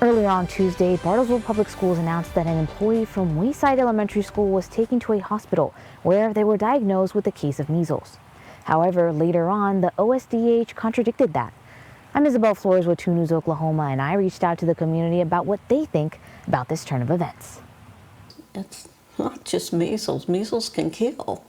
Earlier on Tuesday, Bartlesville Public Schools announced that an employee from Wayside Elementary School was taken to a hospital where they were diagnosed with a case of measles. However, later on, the OSDH contradicted that. I'm Isabel Flores with 2 News Oklahoma, and I reached out to the community about what they think about this turn of events. It's not just measles. Measles can kill.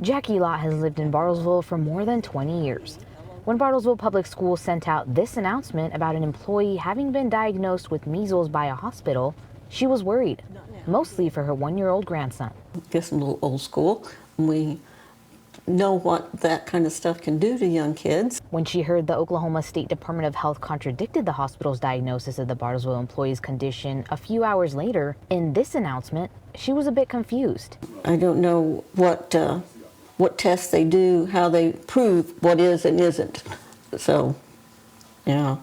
Jackie Lott has lived in Bartlesville for more than 20 years. When Bartlesville Public Schools sent out this announcement about an employee having been diagnosed with measles by a hospital, she was worried, mostly for her 1-year-old grandson. I guess I'm a little old school. We know what that kind of stuff can do to young kids. When she heard the Oklahoma State Department of Health contradicted the hospital's diagnosis of the Bartlesville employee's condition a few hours later, in this announcement, she was a bit confused. I don't know what tests they do, how they prove what is and isn't. So, yeah,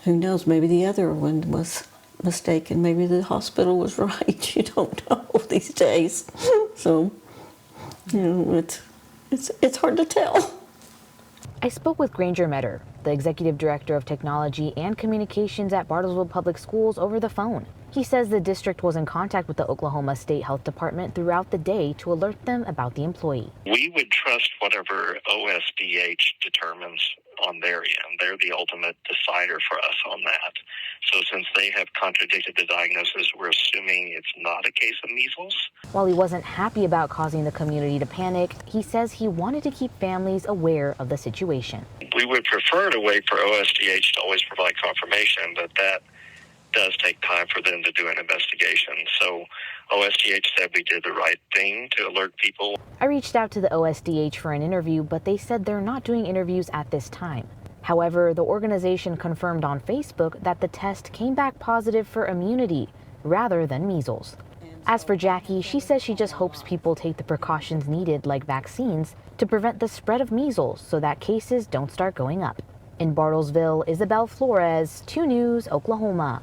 who knows? Maybe the other one was mistaken. Maybe the hospital was right. You don't know these days. So, you know, it's hard to tell. I spoke with Granger Metter, the executive director of technology and communications at Bartlesville Public Schools, over the phone. He says the district was in contact with the Oklahoma State Health Department throughout the day to alert them about the employee. We would trust whatever OSDH determines on their end. They're the ultimate decider for us on that. So since they have contradicted the diagnosis, we're assuming it's not a case of measles. While he wasn't happy about causing the community to panic, he says he wanted to keep families aware of the situation. We would prefer to wait for OSDH to always provide confirmation, but that does take time for them to do an investigation. So OSDH said we did the right thing to alert people. I reached out to the OSDH for an interview, but they said they're not doing interviews at this time. However, the organization confirmed on Facebook that the test came back positive for immunity rather than measles. As for Jackie, she says she just hopes people take the precautions needed, like vaccines, to prevent the spread of measles so that cases don't start going up. In Bartlesville, Isabel Flores, 2 News, Oklahoma.